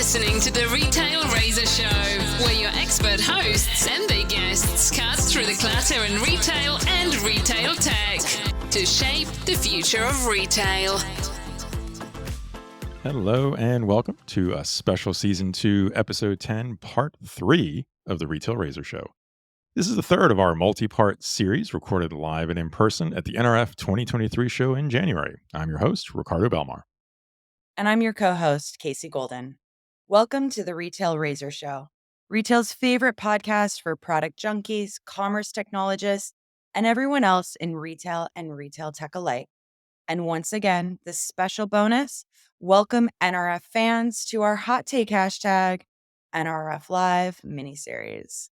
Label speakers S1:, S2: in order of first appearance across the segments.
S1: listening to the Retail Razor Show, where your expert hosts and their guests cut through the clutter in retail and retail tech to shape the future of retail.
S2: Hello and welcome to a special Season 2, Episode 10, Part 3 of the Retail Razor Show. This is the third of our multi-part series recorded live and in person at the NRF 2023 show in January. I'm your host, Ricardo Belmar.
S3: And I'm your co-host, Casey Golden. Welcome to the Retail Razor Show, retail's favorite podcast for product junkies, commerce technologists, and everyone else in retail and retail tech alike. And once again, this special bonus, welcome NRF fans to our hot take hashtag, NRF Live miniseries.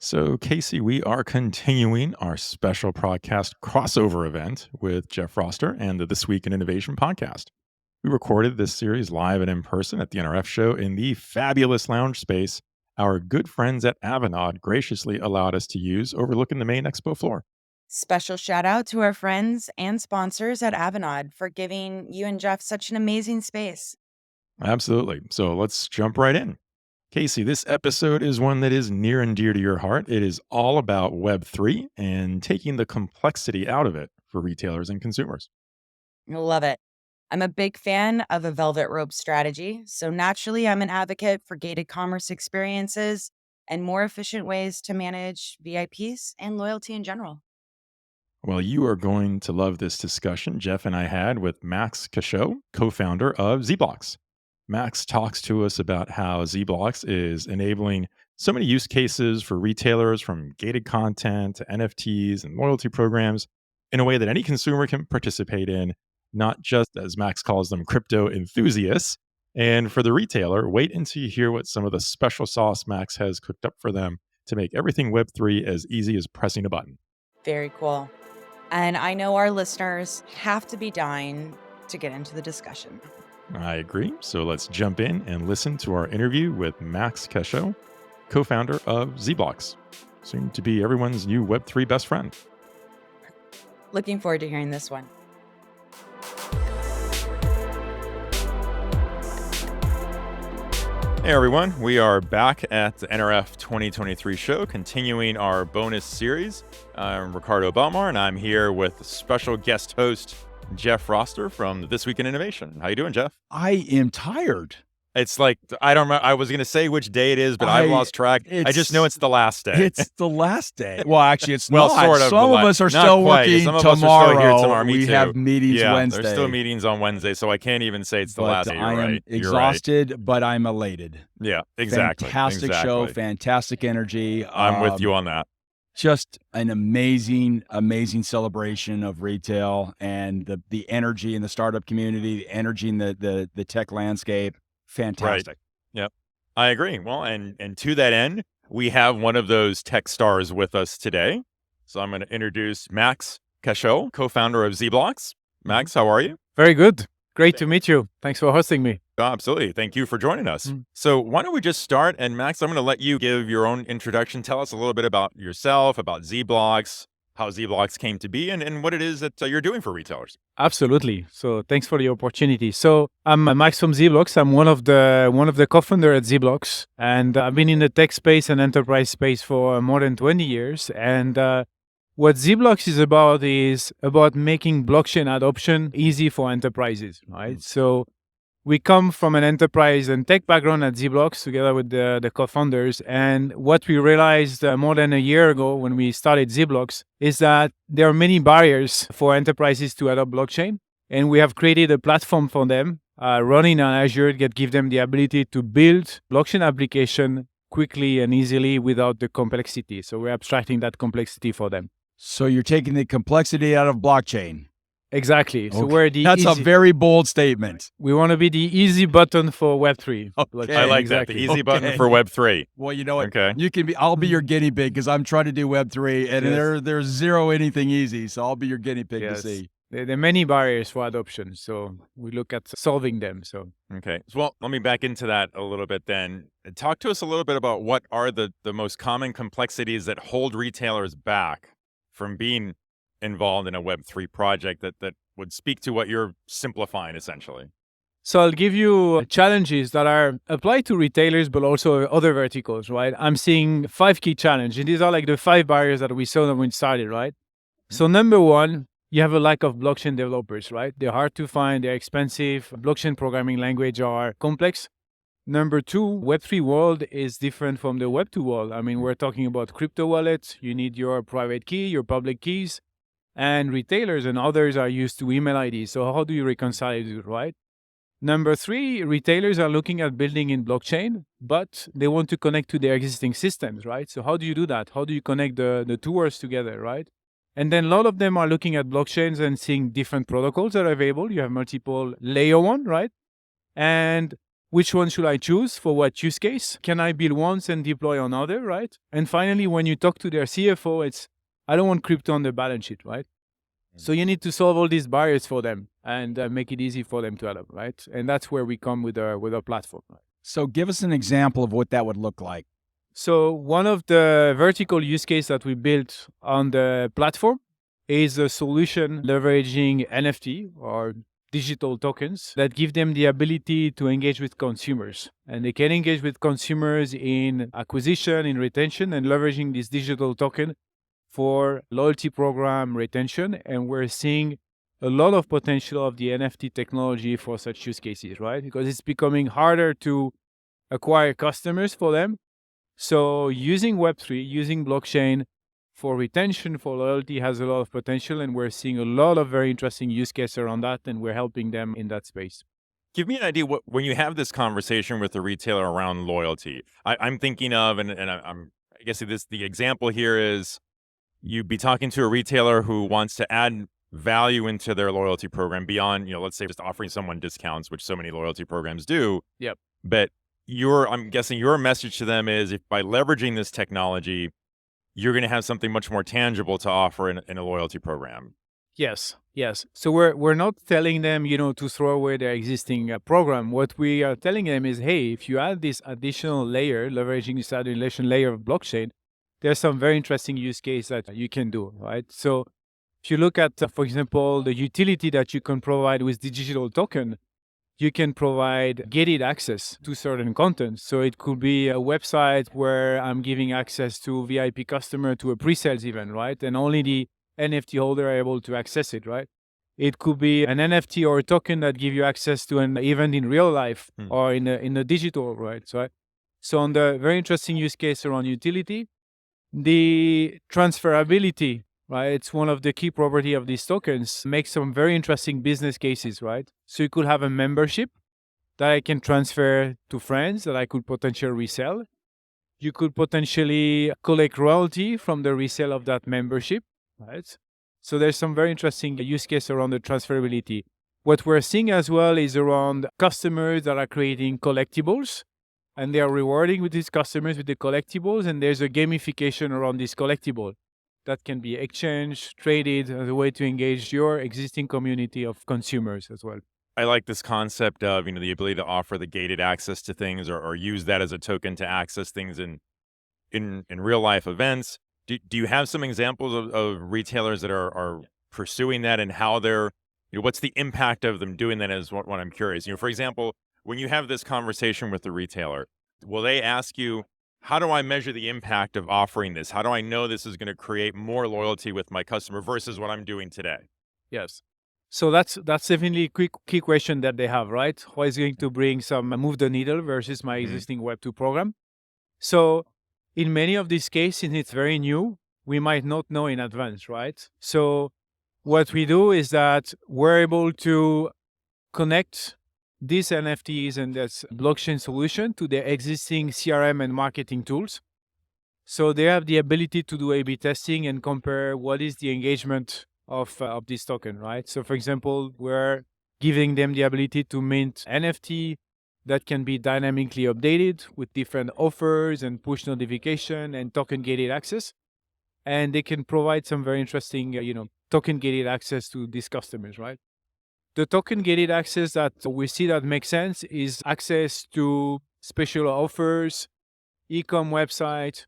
S2: So, Casey, we are continuing our special podcast crossover event with Jeff Roster and the This Week in Innovation podcast. We recorded this series live and in person at the NRF show in the fabulous lounge space our good friends at Avanade graciously allowed us to use overlooking the main expo floor.
S3: Special shout out to our friends and sponsors at Avanade for giving you and Jeff such an amazing space.
S2: Absolutely. So let's jump right in. Casey, this episode is one that is near and dear to your heart. It is all about Web3 and taking the complexity out of it for retailers and consumers.
S3: Love it. I'm a big fan of a velvet rope strategy, so naturally I'm an advocate for gated commerce experiences and more efficient ways to manage VIPs and loyalty in general.
S2: Well, you are going to love this discussion Jeff and I had with Max Cacheux, co-founder of Zblocks. Max talks to us about how Zblocks is enabling so many use cases for retailers, from gated content to NFTs and loyalty programs, in a way that any consumer can participate in, not just, as Max calls them, crypto enthusiasts. And for the retailer, wait until you hear what some of the special sauce Max has cooked up for them to make everything Web3 as easy as pressing a button.
S3: Very cool. And I know our listeners have to be dying to get into the discussion.
S2: I agree. So let's jump in and listen to our interview with Max Cacheux, co-founder of Zblocks, soon to be everyone's new Web3 best friend.
S3: Looking forward to hearing this one.
S2: Hey everyone, we are back at the NRF 2023 show, continuing our bonus series. I'm Ricardo Belmar, and I'm here with special guest host Jeff Roster from This Week in Innovation. How you doing, Jeff?
S4: I am tired.
S2: It's like, I don't know, I was going to say which day it is, but I've lost track. I just know it's the last day.
S4: It's the last day. Well, actually, it's
S2: well,
S4: not.
S2: Sort of.
S4: Some of us are still working
S2: Some of
S4: tomorrow.
S2: us are still here tomorrow. Me
S4: we
S2: too.
S4: have meetings Wednesday.
S2: There's still meetings on Wednesday, so I can't even say it's the last day.
S4: I am exhausted, but I'm elated.
S2: Yeah, exactly.
S4: Fantastic show, fantastic energy.
S2: I'm with you on that.
S4: Just an amazing, amazing celebration of retail and the energy in the startup community, the energy in the tech landscape. Fantastic.
S2: Right. Yep. I agree. Well, and to that end, we have one of those tech stars with us today. So I'm going to introduce Max Cacheux, co-founder of Zblocks. Max, how are you?
S5: Very good. Great to meet you. Thanks for hosting me.
S2: Oh, absolutely. Thank you for joining us. So why don't we just start? And Max, I'm going to let you give your own introduction. Tell us a little bit about yourself, about Zblocks, how Zblocks came to be, and what it is that you're doing for retailers.
S5: Absolutely. So thanks for the opportunity. So I'm Max from Zblocks. I'm one of the co-founder at Zblocks, and I've been in the tech space and enterprise space for more than 20 years. And what Zblocks is about making blockchain adoption easy for enterprises, right? So we come from an enterprise and tech background at Zblocks together with the co-founders. And what we realized more than a year ago when we started Zblocks is that there are many barriers for enterprises to adopt blockchain. And we have created a platform for them running on Azure that give them the ability to build blockchain application quickly and easily without the complexity. So we're abstracting that complexity for them.
S4: So you're taking the complexity out of blockchain.
S5: Exactly. So we're the
S4: That's a very bold statement.
S5: We want to be the easy button for Web3.
S4: Okay.
S2: I like that. The easy button for Web3.
S4: Well, you know what?
S2: Okay.
S4: I'll be your guinea pig because I'm trying to do Web3 and
S5: Yes.
S4: there's zero anything easy. So I'll be your guinea pig to see.
S5: There are many barriers for adoption. So we look at solving them. So
S2: Okay. Well, let me back into that a little bit then. Talk to us a little bit about what are the most common complexities that hold retailers back from being involved in a Web3 project that would speak to what you're simplifying, essentially.
S5: So I'll give you challenges that are applied to retailers, but also other verticals, right? I'm seeing 5 key challenges, and these are like the 5 barriers that we saw when we started, right? So number one, you have a lack of blockchain developers, right? They're hard to find, they're expensive. Blockchain programming language are complex. Number two, Web3 world is different from the Web2 world. I mean, we're talking about crypto wallets. You need your private key, your public keys, and retailers and others are used to email IDs. So how do you reconcile it, right? Number three, retailers are looking at building in blockchain, but they want to connect to their existing systems, right? So how do you do that? How do you connect the two worlds together, right? And then a lot of them are looking at blockchains and seeing different protocols that are available. You have multiple layer one, right? And which one should I choose for what use case? Can I build once and deploy on other, right? And finally, when you talk to their CFO, it's, I don't want crypto on the balance sheet, right? So you need to solve all these barriers for them and make it easy for them to adopt, right? And that's where we come with our platform. Right?
S4: So give us an example of what that would look like.
S5: So one of the vertical use case that we built on the platform is a solution leveraging NFT or digital tokens that give them the ability to engage with consumers. And they can engage with consumers in acquisition, in retention, and leveraging this digital token for loyalty program retention. And we're seeing a lot of potential of the NFT technology for such use cases, right? Because it's becoming harder to acquire customers for them. So using Web3, using blockchain for retention, for loyalty has a lot of potential. And we're seeing a lot of very interesting use cases around that. And we're helping them in that space.
S2: Give me an idea when you have this conversation with the retailer around loyalty. I'm thinking of, I guess the example here is you'd be talking to a retailer who wants to add value into their loyalty program beyond, let's say just offering someone discounts, which so many loyalty programs do.
S5: Yep.
S2: But I'm guessing your message to them is if by leveraging this technology, you're going to have something much more tangible to offer in a loyalty program.
S5: Yes. So we're not telling them, to throw away their existing program. What we are telling them is, hey, if you add this additional layer, leveraging this additional layer of blockchain, there's some very interesting use case that you can do, right? So if you look at, for example, the utility that you can provide with the digital token, you can provide gated access to certain content. So it could be a website where I'm giving access to VIP customer to a pre-sales event, right? And only the NFT holder are able to access it, right? It could be an NFT or a token that give you access to an event in real life or in a digital, right? So on the very interesting use case around utility, the transferability, right? It's one of the key property of these tokens, makes some very interesting business cases, right? So you could have a membership that I can transfer to friends that I could potentially resell. You could potentially collect royalty from the resale of that membership, right? So there's some very interesting use case around the transferability. What we're seeing as well is around customers that are creating collectibles, and they are rewarding with these customers with the collectibles, and there's a gamification around this collectible that can be exchanged, traded as a way to engage your existing community of consumers as well.
S2: I like this concept of, the ability to offer the gated access to things or use that as a token to access things in real life events. Do you have some examples of retailers that are pursuing that and how they're, what's the impact of them doing that is what I'm curious. For example, when you have this conversation with the retailer, will they ask you, how do I measure the impact of offering this? How do I know this is going to create more loyalty with my customer versus what I'm doing today?
S5: Yes. So that's definitely a key question that they have, right? What is going to move the needle versus my existing Web2 program? So in many of these cases, it's very new. We might not know in advance, right? So what we do is that we're able to connect these NFTs and this blockchain solution to their existing CRM and marketing tools. So they have the ability to do A/B testing and compare what is the engagement of this token, right? So for example, we're giving them the ability to mint NFT that can be dynamically updated with different offers and push notification and token gated access. And they can provide some very interesting, token gated access to these customers, right? The token gated access that we see that makes sense is access to special offers, e-com website,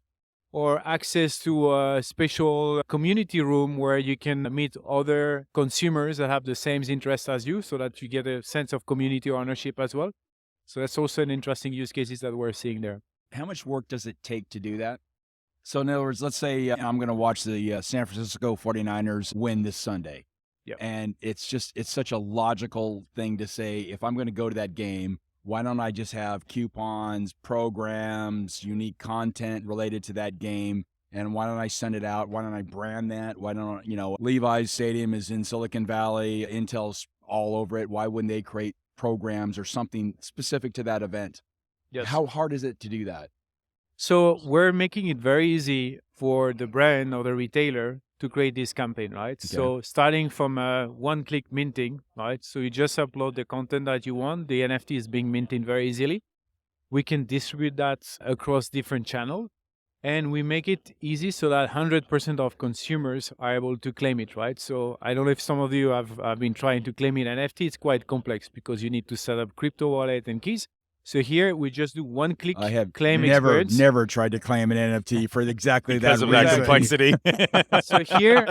S5: or access to a special community room where you can meet other consumers that have the same interests as you, so that you get a sense of community ownership as well. So that's also an interesting use cases that we're seeing there.
S4: How much work does it take to do that? So in other words, let's say I'm going to watch the San Francisco 49ers win this Sunday.
S5: Yep.
S4: And it's such a logical thing to say, if I'm going to go to that game, why don't I just have coupons, programs, unique content related to that game? And why don't I send it out? Why don't I brand that? Why don't, Levi's Stadium is in Silicon Valley, Intel's all over it. Why wouldn't they create programs or something specific to that event?
S5: Yes.
S4: How hard is it to do that?
S5: So we're making it very easy for the brand or the retailer to create this campaign, right?
S4: Okay.
S5: So starting from one-click minting, right? So you just upload the content that you want. The NFT is being minted very easily. We can distribute that across different channels, and we make it easy so that 100% of consumers are able to claim it, right? So I don't know if some of you have been trying to claim an NFT. It's quite complex because you need to set up crypto wallet and keys. So here we just do one-click claim experience.
S4: Never tried to claim an NFT for exactly
S2: because
S4: that
S2: of that
S4: reason.
S2: complexity.
S5: So here,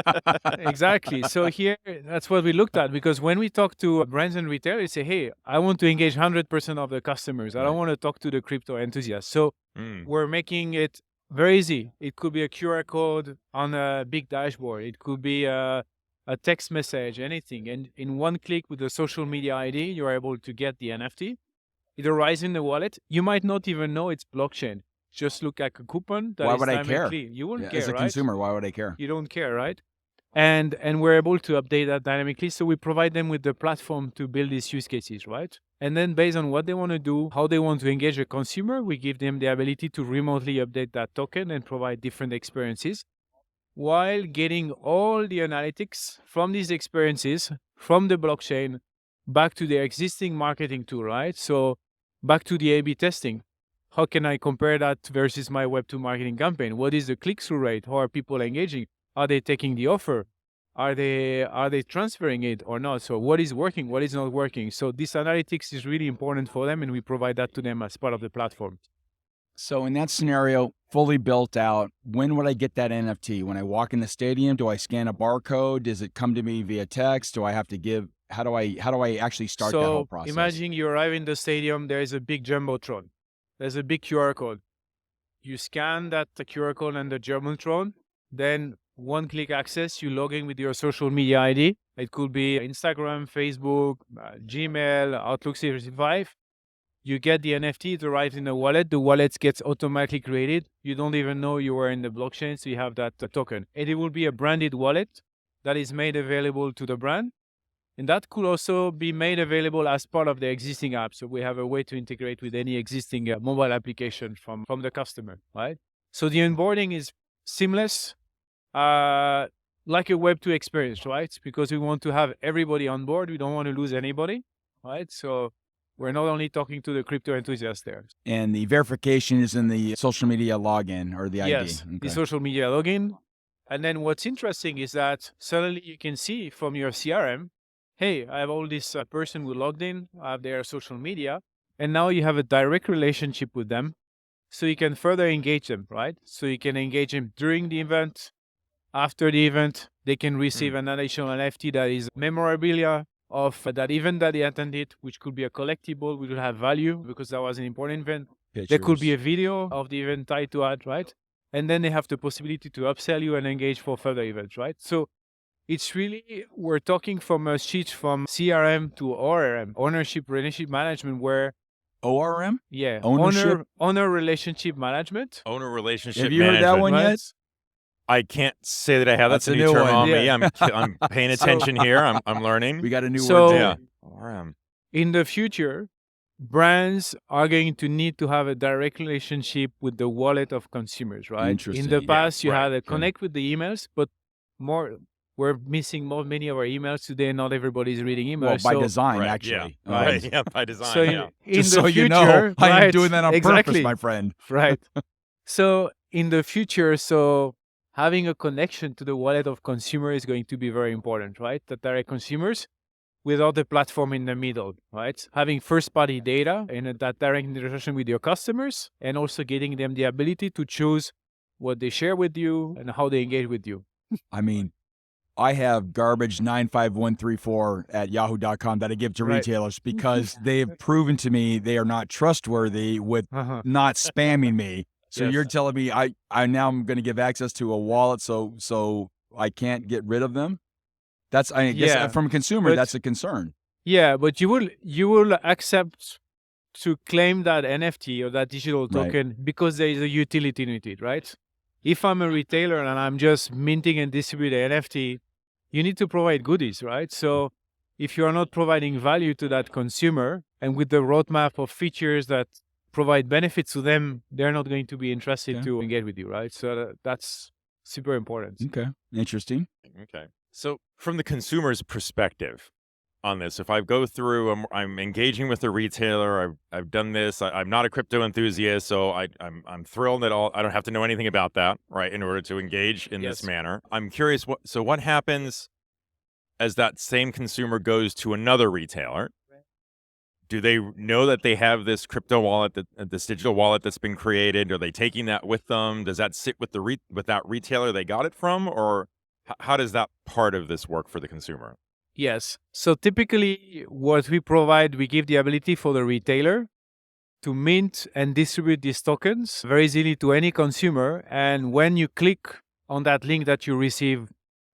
S5: exactly. So here, that's what we looked at, because when we talk to brands and retailers, they say, hey, I want to engage 100% of the customers. I don't want to talk to the crypto enthusiasts. So we're making it very easy. It could be a QR code on a big dashboard. It could be a text message, anything. And in one click with the social media ID, you're able to get the NFT. It arrives in the wallet. You might not even know it's blockchain. Just look at a coupon.
S4: Why would I care?
S5: You wouldn't care,
S4: as a
S5: right?
S4: consumer, why would I care?
S5: You don't care, right? And we're able to update that dynamically. So we provide them with the platform to build these use cases, right? And then based on what they want to do, how they want to engage a consumer, we give them the ability to remotely update that token and provide different experiences while getting all the analytics from these experiences, from the blockchain, back to their existing marketing tool, right? So back to the A/B testing. How can I compare that versus my Web2 marketing campaign? What is the click-through rate? How are people engaging? Are they taking the offer? Are they transferring it or not? So what is working? What is not working? So this analytics is really important for them, and we provide that to them as part of the platform.
S4: So in that scenario, fully built out, when would I get that NFT? When I walk in the stadium, do I scan a barcode? Does it come to me via text? Do I have to give? How do I actually start that whole process?
S5: Imagine you arrive in the stadium. There is a big jumbotron. There's a big QR code. You scan that QR code and the jumbotron. Then one-click access. You log in with your social media ID. It could be Instagram, Facebook, Gmail, Outlook 365. You get the NFT, it arrives in the wallet. The wallet gets automatically created. You don't even know you were in the blockchain, so you have that token. And it will be a branded wallet that is made available to the brand. And that could also be made available as part of the existing app. So we have a way to integrate with any existing mobile application from the customer, right? So the onboarding is seamless, like a Web2 experience, right? Because we want to have everybody on board. We don't want to lose anybody, right? So we're not only talking to the crypto enthusiasts there.
S4: And the verification is in the social media login or the ID.
S5: Yes, the social media login. And then what's interesting is that suddenly you can see from your CRM, hey, I have all this person who logged in, I have their social media, and now you have a direct relationship with them, so you can further engage them, right? So you can engage them during the event, after the event. They can receive an additional NFT that is memorabilia of that event that they attended, which could be a collectible, which will have value because that was an important event.
S4: Pictures.
S5: There could be a video of the event tied to it, right? And then they have the possibility to upsell you and engage for further events, right? So it's really, we're talking from a switch from CRM to ORM, ownership relationship management, where
S4: ORM?
S5: Yeah,
S4: Ownership?
S5: owner relationship management.
S2: Owner relationship
S4: Have you
S2: management.
S4: heard that one
S5: right?
S4: yet?
S2: I can't say that I have. That's a new
S4: new
S2: term
S4: one.
S2: on me.
S5: Yeah.
S2: I'm paying attention here. I'm learning.
S4: We got a new
S5: So-
S4: word.
S2: Yeah.
S4: there.
S2: RM.
S5: In the future, brands are going to need to have a direct relationship with the wallet of consumers, right?
S4: Interesting.
S5: In the
S4: Yeah,
S5: past, you
S2: right.
S5: had a connect with the emails, but we're missing many of our emails today. Not everybody's reading emails.
S4: Well, by
S5: so,
S4: design,
S2: Right,
S4: actually.
S2: Yeah. Right. Yeah. By design.
S5: So
S2: yeah.
S5: in
S4: Just
S5: the
S4: so
S5: future,
S4: you know, I am
S5: right,
S4: doing that on
S5: exactly,
S4: purpose, my friend.
S5: right. So in the future, having a connection to the wallet of consumer is going to be very important, right? The direct consumers without the platform in the middle, right? Having first-party data and that direct interaction with your customers, and also getting them the ability to choose what they share with you, and how they engage with you.
S4: I mean, I have garbage 95134 at yahoo.com that I give to
S5: Right.
S4: retailers because they have proven to me they are not trustworthy with not spamming me. So
S5: Yes.
S4: you're telling me I now I'm going to give access to a wallet so I can't get rid of them? That's I guess
S5: Yeah,
S4: from a consumer
S5: but-
S4: that's a concern.
S5: Yeah, but you will accept to claim that NFT or that digital
S4: Right.
S5: token because there is a utility in it, right? If I'm a retailer and I'm just minting and distributing NFT, you need to provide goodies, right? So if you are not providing value to that consumer and with the roadmap of features that provide benefits to them, they're not going to be interested
S4: Okay.
S5: to engage with you, right? So that's super important.
S4: Okay. Interesting.
S2: Okay. So from the consumer's perspective on this, if I go through, I'm engaging with a retailer, I've done this, I'm not a crypto enthusiast, so I'm thrilled that I don't have to know anything about that, right, in order to engage in this
S5: Yes.
S2: manner. I'm curious, what happens as that same consumer goes to another retailer? Do they know that they have this crypto wallet, this digital wallet that's been created? Are they taking that with them? Does that sit with with that retailer they got it from, or how does that part of this work for the consumer?
S5: Yes. So typically what we provide, we give the ability for the retailer to mint and distribute these tokens very easily to any consumer. And when you click on that link that you receive,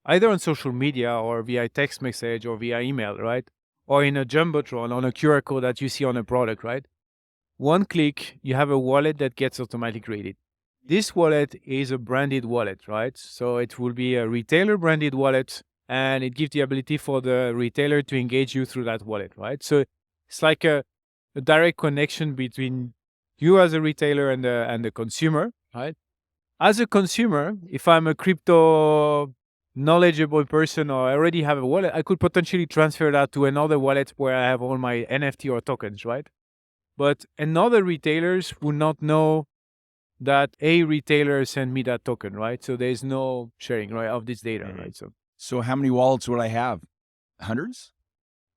S5: either on social media or via text message or via email, right? Or in a Jumbotron on a QR code that you see on a product, right? One click, you have a wallet that gets automatically created. This wallet is a branded wallet, right? So it will be a retailer branded wallet, and it gives the ability for the retailer to engage you through that wallet, right? So it's like a direct connection between you as a retailer and the consumer, right? As a consumer, if I'm a crypto knowledgeable person or I already have a wallet, I could potentially transfer that to another wallet where I have all my NFT or tokens, right? But another retailers would not know that a retailer sent me that token, right? So there's no sharing, right, of this data, right?
S4: So how many wallets would I have? Hundreds?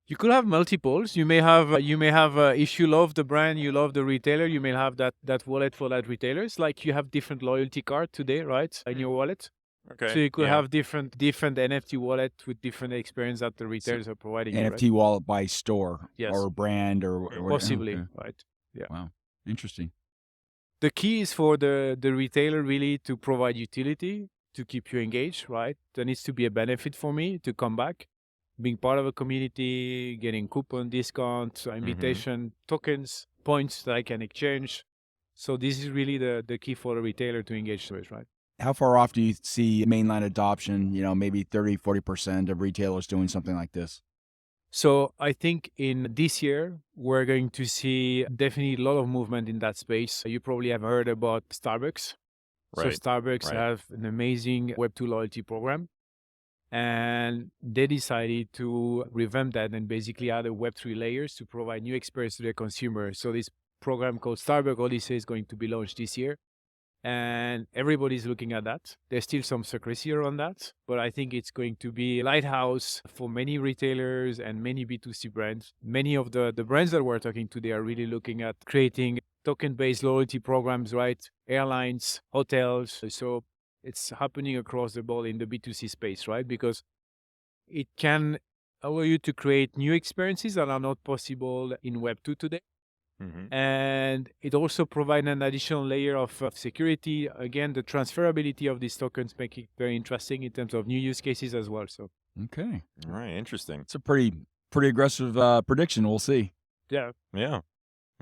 S5: You could have multiples. You may have if you love the brand, you love the retailer, you may have that wallet for that retailer. It's like you have different loyalty card today, right, in your wallet.
S2: Okay.
S5: So you could
S2: yeah.
S5: have different NFT wallet with different experience that the retailers are providing. you,
S4: NFT wallet by store
S5: Yes.
S4: or brand or whatever.
S5: Possibly,
S4: Okay.
S5: right? Yeah.
S4: Wow. Interesting.
S5: The key is for the retailer really to provide utility to keep you engaged, right? There needs to be a benefit for me to come back, being part of a community, getting coupon discounts, invitation, tokens, points that I can exchange. So this is really the key for the retailer to engage with, right?
S4: How far off do you see mainline adoption, maybe 30, 40% of retailers doing something like this?
S5: So I think in this year, we're going to see definitely a lot of movement in that space. You probably have heard about Starbucks.
S2: Right,
S5: So Starbucks
S2: right.
S5: have an amazing Web2 loyalty program. And they decided to revamp that and basically add a Web3 layers to provide new experience to their consumers. So this program called Starbucks Odyssey is going to be launched this year. And everybody's looking at that. There's still some secrecy around that, but I think it's going to be a lighthouse for many retailers and many B2C brands. Many of the brands that we're talking to, they are really looking at creating token-based loyalty programs, right? Airlines, hotels. So it's happening across the board in the B2C space, right? Because it can allow you to create new experiences that are not possible in Web2 today. And it also provides an additional layer of security. Again, the transferability of these tokens make it very interesting in terms of new use cases as well. So,
S4: Okay.
S2: All right. Interesting.
S4: It's a pretty aggressive prediction. We'll see.
S5: yeah.
S2: Yeah.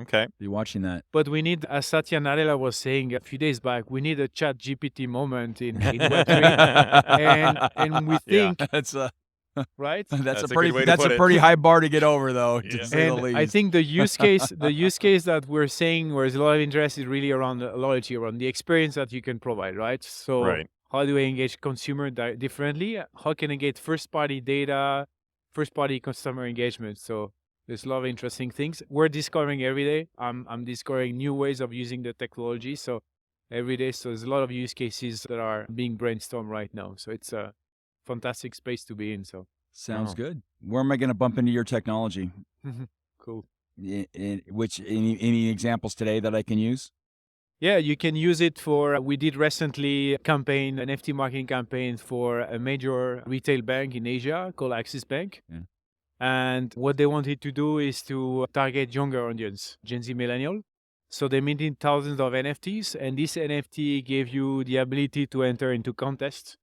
S2: Okay.
S4: Be watching that.
S5: But we need, as Satya Nadella was saying a few days back, we need a chat GPT moment in Web3. and we think,
S4: That's
S5: right?
S4: that's
S2: a
S4: a
S2: good
S4: pretty
S2: way to put it.
S4: pretty high bar to get over though,
S2: Yeah.
S4: to say the
S5: And
S4: least.
S5: I think the use case that we're saying where there's a lot of interest is really around the loyalty, around the experience that you can provide, right? So
S2: Right.
S5: how do I engage consumer differently? How can I get first-party data, first-party customer engagement? So there's a lot of interesting things. We're discovering every day. I'm discovering new ways of using the technology. So every day, so there's a lot of use cases that are being brainstormed right now. So it's a fantastic space to be in. So
S4: Sounds
S2: Wow.
S4: good. Where am I going to bump into your technology?
S5: cool.
S4: Any examples today that I can use?
S5: Yeah, you can use it for, we did recently an NFT marketing campaign for a major retail bank in Asia called Axis Bank.
S4: Yeah.
S5: And what they wanted to do is to target younger audience, Gen Z millennial. So they minted thousands of NFTs, and this NFT gave you the ability to enter into contests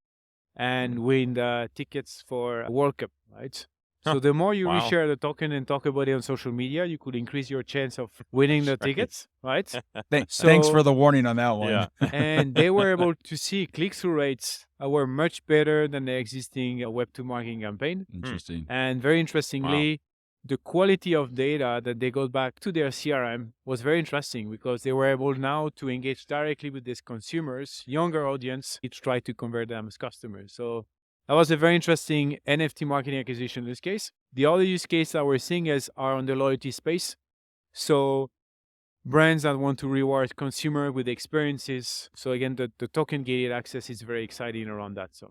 S5: and win the tickets for a World Cup, right? So the more you reshare the token and talk about it on social media, you could increase your chance of winning the tickets, right?
S4: Thanks for the warning on that one.
S2: Yeah.
S5: And they were able to see click-through rates were much better than the existing Web2 marketing campaign.
S4: Interesting.
S5: And very interestingly, the quality of data that they got back to their CRM was very interesting because they were able now to engage directly with these consumers, younger audience, to try to convert them as customers. So that was a very interesting NFT marketing acquisition use case. The other use case that we're seeing are on the loyalty space. So brands that want to reward consumer with experiences. So again, the token gated access is very exciting around that. So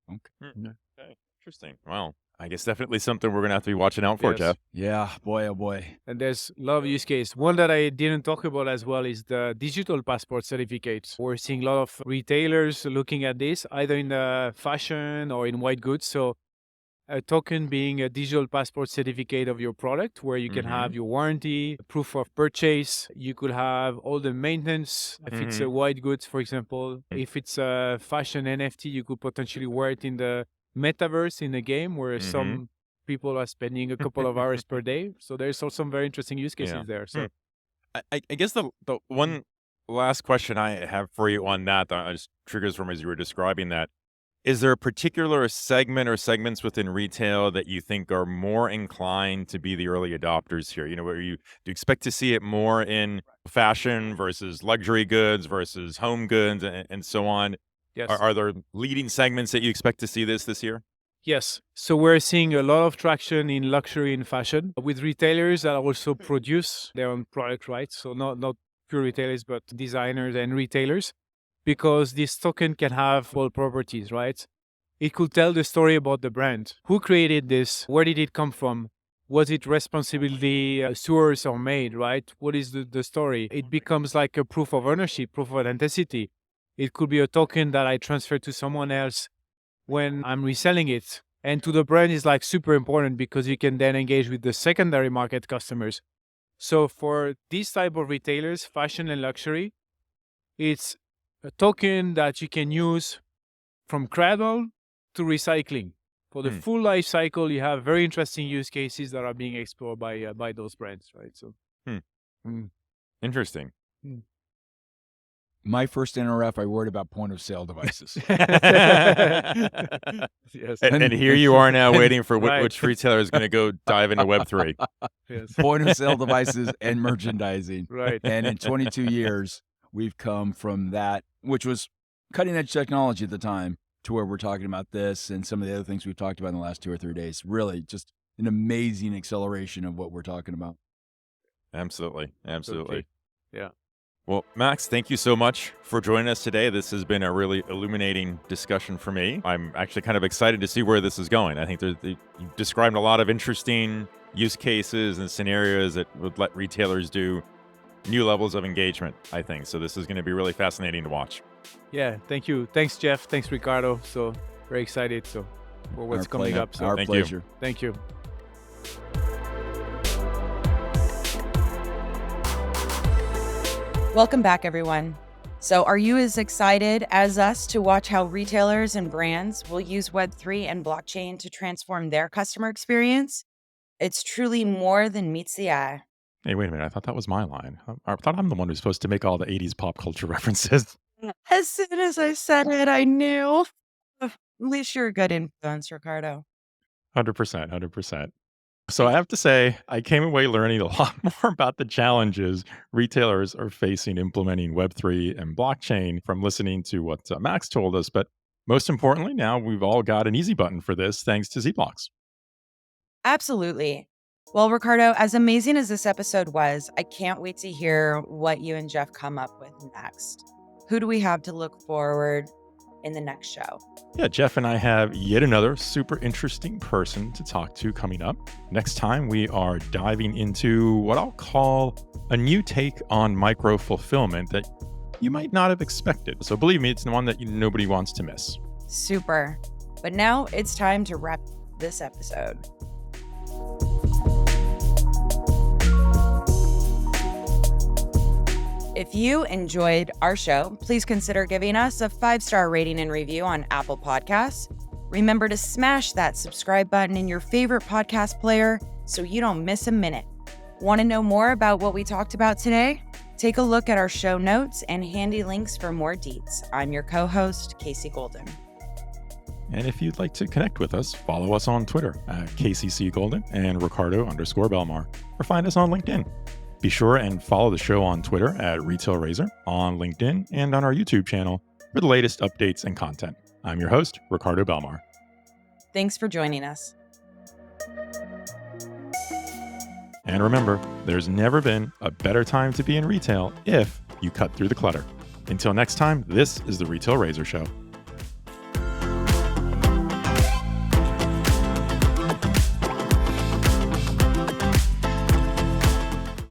S2: Okay. Interesting. Well, I guess definitely something we're going to have to be watching out for,
S5: Yes.
S2: Jeff.
S4: Yeah, boy, oh boy.
S5: And there's a lot of use case. One that I didn't talk about as well is the digital passport certificate. We're seeing a lot of retailers looking at this, either in the fashion or in white goods. So a token being a digital passport certificate of your product where you can have your warranty, proof of purchase. You could have all the maintenance. If it's a white goods, for example, if it's a fashion NFT, you could potentially wear it in the metaverse in a game where some people are spending a couple of hours per day. So there's also some very interesting use cases there. So
S2: I guess the one last question I have for you on that just triggers from as you were describing that. Is there a particular segment or segments within retail that you think are more inclined to be the early adopters here? You know, where do you expect to see it more in fashion versus luxury goods versus home goods and so on?
S5: yes.
S2: Are there leading segments that you expect to see this year?
S5: Yes. So we're seeing a lot of traction in luxury and fashion with retailers that also produce their own product, right? So not pure retailers, but designers and retailers, because this token can have all properties, right? It could tell the story about the brand. Who created this? Where did it come from? Was it responsibly sourced or made, right? What is the story? It becomes like a proof of ownership, proof of authenticity. It could be a token that I transfer to someone else when I'm reselling it. And to the brand is like super important because you can then engage with the secondary market customers. So for these type of retailers, fashion and luxury, it's a token that you can use from cradle to recycling. For the full life cycle, you have very interesting use cases that are being explored by those brands, right? So,
S2: Interesting.
S4: My first NRF, I worried about point of sale devices.
S5: yes.
S2: And here you are now waiting for
S5: Right.
S2: which retailer is going to go dive into Web3.
S5: Yes.
S4: Point of sale devices and merchandising.
S5: Right.
S4: And in 22 years, we've come from that, which was cutting edge technology at the time, to where we're talking about this and some of the other things we've talked about in the last 2 or 3 days. Really just an amazing acceleration of what we're talking about.
S2: Absolutely.
S5: Yeah.
S2: Well, Max, thank you so much for joining us today. This has been a really illuminating discussion for me. I'm actually kind of excited to see where this is going. I think you've described a lot of interesting use cases and scenarios that would let retailers do new levels of engagement, I think. So this is going to be really fascinating to watch.
S5: Yeah. Thank you. Thanks, Jeff. Thanks, Ricardo. So very excited for what's coming up. So
S4: Our
S2: Thank you.
S4: pleasure.
S5: thank you.
S3: Welcome back, everyone. So, are you as excited as us to watch how retailers and brands will use Web3 and blockchain to transform their customer experience? It's truly more than meets the eye.
S2: Hey, wait a minute. I thought that was my line. I thought I'm the one who's supposed to make all the 80s pop culture references.
S3: As soon as I said it, I knew. At least you're a good influence, Ricardo.
S2: 100%. So I have to say, I came away learning a lot more about the challenges retailers are facing implementing Web3 and blockchain from listening to what Max told us. But most importantly, now we've all got an easy button for this thanks to Zblocks.
S3: Absolutely. Well, Ricardo, as amazing as this episode was, I can't wait to hear what you and Jeff come up with next. Who do we have to look forward in the next show?
S2: Yeah, Jeff and I have yet another super interesting person to talk to coming up. Next time, we are diving into what I'll call a new take on micro fulfillment that you might not have expected. So believe me, it's the one that nobody wants to miss.
S3: Super. But now it's time to wrap this episode. If you enjoyed our show, please consider giving us a 5-star rating and review on Apple Podcasts. Remember to smash that subscribe button in your favorite podcast player so you don't miss a minute. Want to know more about what we talked about today? Take a look at our show notes and handy links for more deets. I'm your co-host, Casey Golden.
S2: And if you'd like to connect with us, follow us on Twitter at KCC Golden and Ricardo_Belmar, or find us on LinkedIn. Be sure and follow the show on Twitter at Retail Razor, on LinkedIn, and on our YouTube channel for the latest updates and content. I'm your host, Ricardo Belmar.
S3: Thanks for joining us.
S2: And remember, there's never been a better time to be in retail if you cut through the clutter. Until next time, this is the Retail Razor Show.